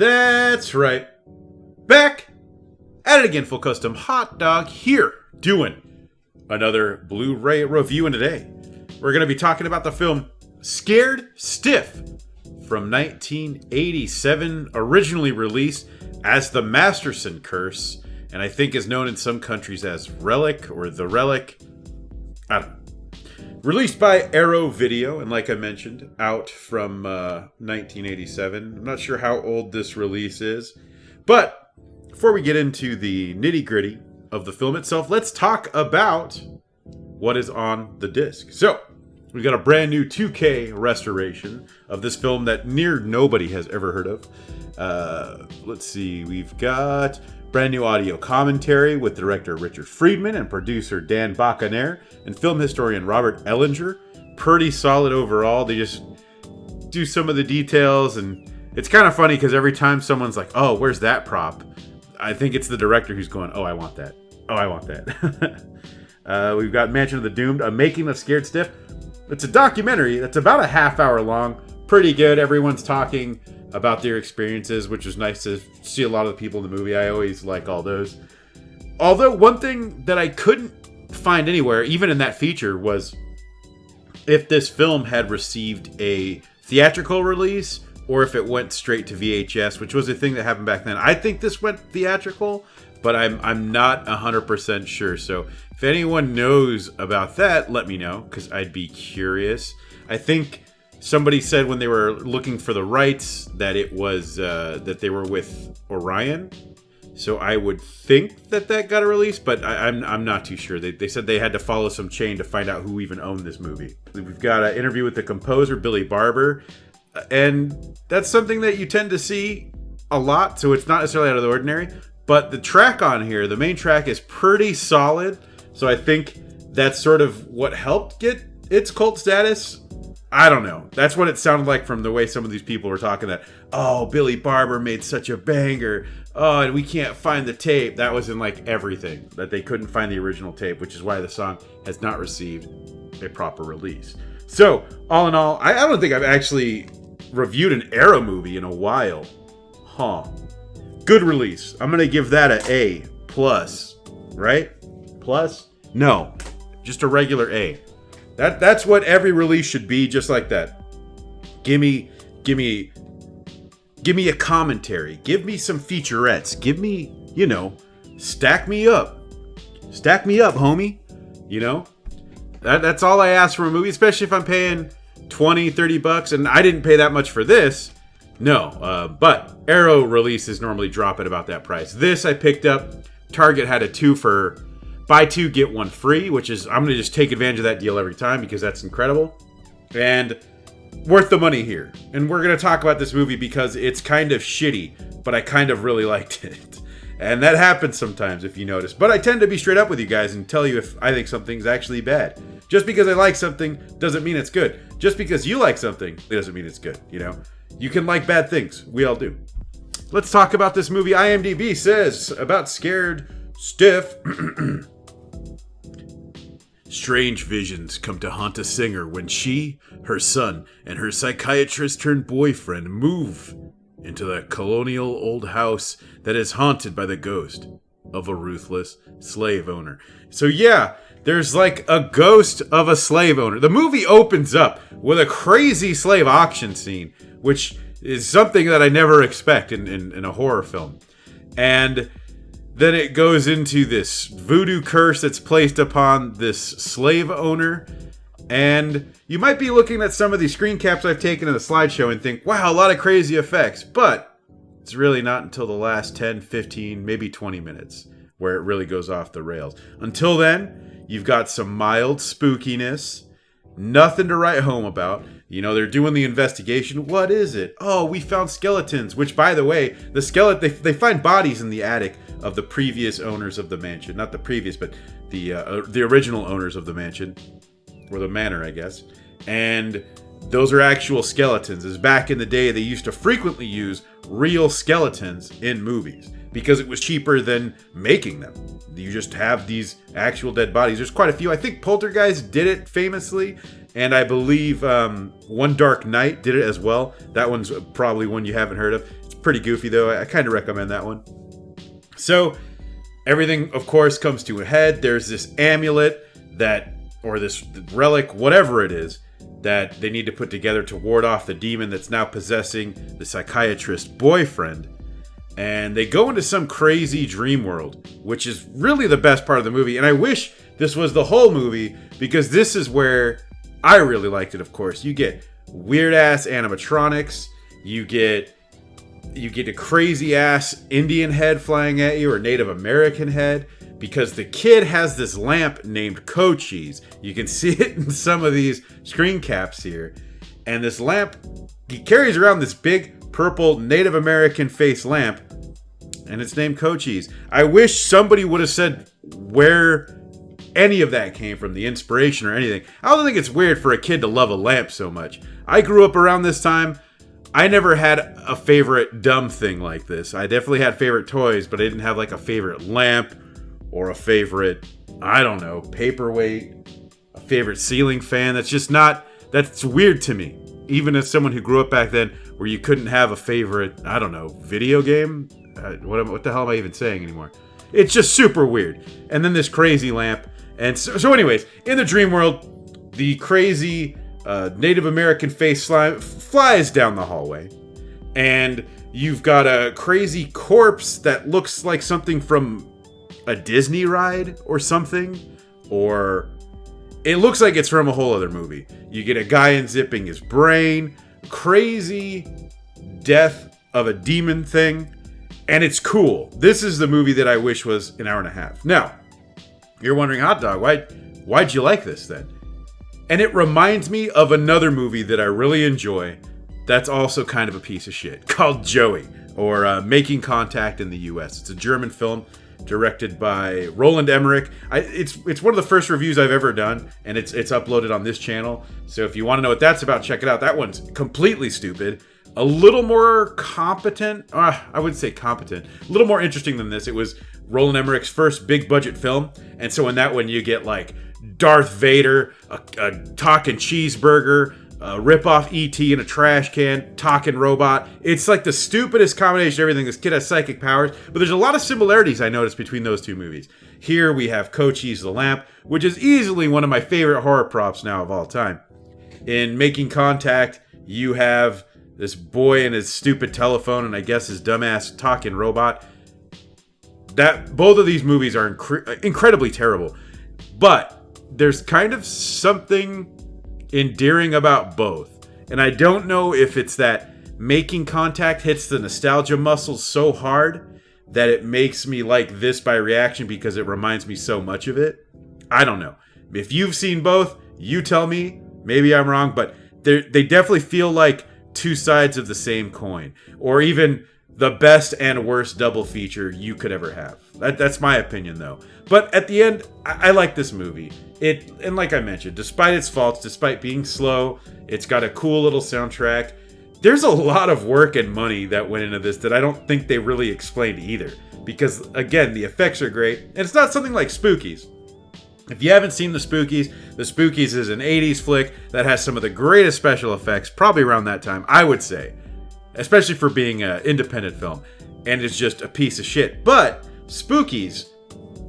That's right. Back at it again, Full Custom Hot Dog here, doing another Blu-ray review. And today, we're going to be talking about the film Scared Stiff from 1987, originally released as The Masterson Curse, and I think is known in some countries as Relic or The Relic. I don't know. Released by Arrow Video, and like I mentioned, out from 1987. I'm not sure how old this release is, but before we get into the nitty-gritty of the film itself, let's talk about what is on the disc. So, we've got a brand new 2K restoration of this film that near nobody has ever heard of. Let's see, we've got brand new audio commentary with director Richard Friedman and producer Dan Bacaner and film historian Robert Ellinger. Pretty solid overall. They just do some of the details, and it's kind of funny because every time someone's like, oh, where's that prop? I think it's the director who's going, oh, I want that. Oh, I want that. We've got Mansion of the Doomed, a making of Scared Stiff. It's a documentary that's about a half hour long. Pretty good. Everyone's talking about their experiences, which was nice to see a lot of the people in the movie. I always like all those. Although one thing that I couldn't find anywhere, even in that feature, was if this film had received a theatrical release or if it went straight to VHS, which was a thing that happened back then. I think this went theatrical, but I'm not 100% sure. So if anyone knows about that, let me know, because I'd be curious. I think somebody said when they were looking for the rights that it was that they were with Orion, so I would think that got a release, but I'm not too sure. They said they had to follow some chain to find out who even owned this movie. We've got an interview with the composer Billy Barber, and that's something that you tend to see a lot, so it's not necessarily out of the ordinary. But the track on here, the main track, is pretty solid, so I think that's sort of what helped get its cult status. I don't know. That's what it sounded like from the way some of these people were talking, that, oh, Billy Barber made such a banger. Oh, and we can't find the tape. That was in like everything, that they couldn't find the original tape, which is why the song has not received a proper release. So, all in all, I don't think I've actually reviewed an Arrow movie in a while. Good release. I'm going to give that an A+, right? Plus? No, just a regular A. That's what every release should be, just like that. Give me a commentary. Give me some featurettes. Give me, stack me up. Stack me up, homie. That's all I ask for a movie, especially if I'm paying $20-$30, and I didn't pay that much for this. No, but Arrow releases normally drop at about that price. This I picked up. Target had a 2 for buy 2, get 1 free, which is, I'm going to just take advantage of that deal every time because that's incredible. And worth the money here. And we're going to talk about this movie because it's kind of shitty, but I kind of really liked it. And that happens sometimes, if you notice. But I tend to be straight up with you guys and tell you if I think something's actually bad. Just because I like something doesn't mean it's good. Just because you like something, it doesn't mean it's good, You can like bad things. We all do. Let's talk about this movie. IMDb says about Scared Stiff. Strange visions come to haunt a singer when she, her son, and her psychiatrist-turned-boyfriend move into the colonial old house that is haunted by the ghost of a ruthless slave owner. So yeah, there's like a ghost of a slave owner. The movie opens up with a crazy slave auction scene, which is something that I never expect in a horror film. And then it goes into this voodoo curse that's placed upon this slave owner. And you might be looking at some of these screen caps I've taken in the slideshow and think, wow, a lot of crazy effects. But it's really not until the last 10, 15, maybe 20 minutes where it really goes off the rails. Until then, you've got some mild spookiness. Nothing to write home about. They're doing the investigation. What is it? Oh, we found skeletons. Which, by the way, they find bodies in the attic of the previous owners of the mansion. Not the previous, but the original owners of the mansion. Or the manor, I guess. And those are actual skeletons. As back in the day, they used to frequently use real skeletons in movies because it was cheaper than making them. You just have these actual dead bodies. There's quite a few. I think Poltergeist did it famously, and I believe One Dark Night did it as well. That one's probably one you haven't heard of. It's pretty goofy, though. I kind of recommend that one. So, everything, of course, comes to a head. There's this amulet or this relic, whatever it is, that they need to put together to ward off the demon that's now possessing the psychiatrist's boyfriend. And they go into some crazy dream world, which is really the best part of the movie. And I wish this was the whole movie, because this is where I really liked it, of course. You get weird-ass animatronics. You get a crazy-ass Indian head flying at you, or Native American head, because the kid has this lamp named Cochise. You can see it in some of these screen caps here. And this lamp, he carries around this big purple Native American face lamp, and it's named Cochise. I wish somebody would have said where any of that came from, the inspiration or anything. I don't think it's weird for a kid to love a lamp so much. I grew up around this time. I never had a favorite dumb thing like this. I definitely had favorite toys, but I didn't have like a favorite lamp or a favorite, I don't know, paperweight, a favorite ceiling fan. That's weird to me. Even as someone who grew up back then where you couldn't have a favorite, I don't know, video game? What the hell am I even saying anymore? It's just super weird. And then this crazy lamp. And so anyways, in the dream world, the crazy Native American face slime flies down the hallway. And you've got a crazy corpse that looks like something from a Disney ride or something. Or it looks like it's from a whole other movie. You get a guy unzipping his brain, crazy death of a demon thing, and it's cool. This is the movie that I wish was an hour and a half. Now, you're wondering, Hot Dog, why'd you like this then? And it reminds me of another movie that I really enjoy that's also kind of a piece of shit, called Joey, or Making Contact in the U.S. It's a German film directed by Roland Emmerich. It's one of the first reviews I've ever done, and it's uploaded on this channel. So if you want to know what that's about, check it out. That one's completely stupid. A little more competent. I wouldn't say competent. A little more interesting than this. It was Roland Emmerich's first big budget film. And so in that one, you get like Darth Vader, a talking cheeseburger, a rip-off E.T. in a trash can, talking robot. It's like the stupidest combination of everything. This kid has psychic powers, but there's a lot of similarities I noticed between those two movies. Here we have Cochise the Lamp, which is easily one of my favorite horror props now of all time. In Making Contact, you have this boy and his stupid telephone, and I guess his dumbass talking robot. Both of these movies are incredibly terrible, but there's kind of something endearing about both. And I don't know if it's that Making Contact hits the nostalgia muscles so hard that it makes me like this by reaction because it reminds me so much of it. I don't know. If you've seen both, you tell me. Maybe I'm wrong, but they definitely feel like two sides of the same coin, or even the best and worst double feature you could ever have. That's my opinion, though. But at the end, I like this movie. And like I mentioned, despite its faults, despite being slow, it's got a cool little soundtrack. There's a lot of work and money that went into this that I don't think they really explained either. Because, again, the effects are great. And it's not something like Spookies. If you haven't seen The Spookies is an 80s flick that has some of the greatest special effects, probably around that time, I would say. Especially for being an independent film. And it's just a piece of shit. But Spookies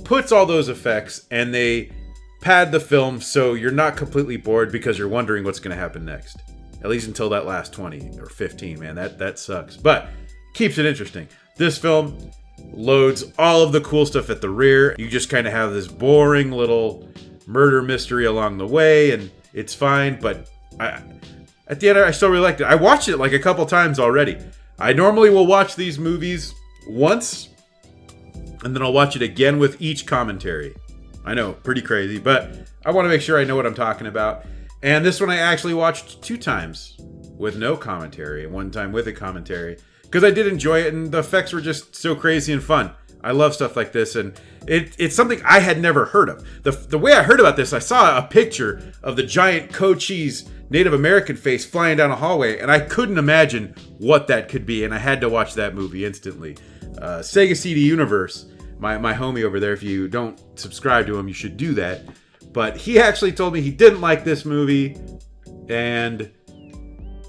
puts all those effects and they pad the film so you're not completely bored because you're wondering what's going to happen next. At least until that last 20 or 15, man. That sucks. But keeps it interesting. This film loads all of the cool stuff at the rear. You just kind of have this boring little murder mystery along the way, and it's fine. But at the end, I still really liked it. I watched it like a couple times already. I normally will watch these movies once, and then I'll watch it again with each commentary. I know, pretty crazy, but I want to make sure I know what I'm talking about. And this one I actually watched 2 times with no commentary, and 1 time with a commentary, because I did enjoy it, and the effects were just so crazy and fun. I love stuff like this, and it's something I had never heard of. The way I heard about this, I saw a picture of the giant Cochise Native American face flying down a hallway, and I couldn't imagine what that could be, and I had to watch that movie instantly. Sega CD Universe, my homie over there, if you don't subscribe to him, you should do that. But he actually told me he didn't like this movie, and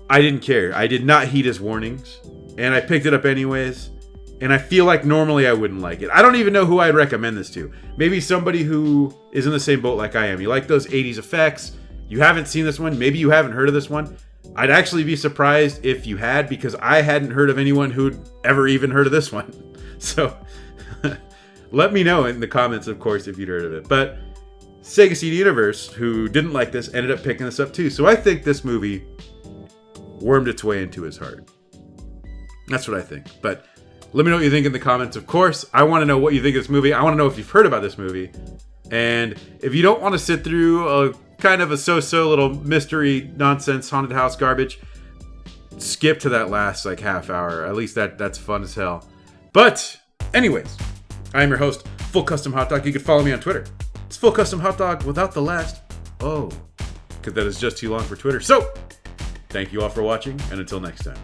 I didn't care. I did not heed his warnings. and I picked it up anyways. And I feel like normally I wouldn't like it. I don't even know who I'd recommend this to. Maybe somebody who is in the same boat like I am. You like those 80s effects. You haven't seen this one. Maybe you haven't heard of this one. I'd actually be surprised if you had, because I hadn't heard of anyone who'd ever even heard of this one. So let me know in the comments, of course, if you'd heard of it. But Sega CD Universe, who didn't like this, ended up picking this up too. So I think this movie wormed its way into his heart. That's what I think. But let me know what you think in the comments, of course. I want to know what you think of this movie. I want to know if you've heard about this movie. And if you don't want to sit through a kind of a so-so little mystery nonsense haunted house garbage, skip to that last like half hour. At least that's fun as hell. But anyways, I'm your host, Full Custom Hot Dog. You can follow me on Twitter. It's Full Custom Hot Dog without the last O, because that is just too long for Twitter. So thank you all for watching, and until next time.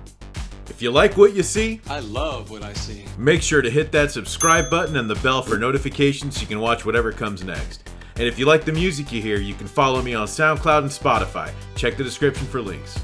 If you like what you see, I love what I see. Make sure to hit that subscribe button and the bell for notifications so you can watch whatever comes next. And if you like the music you hear, you can follow me on SoundCloud and Spotify. Check the description for links.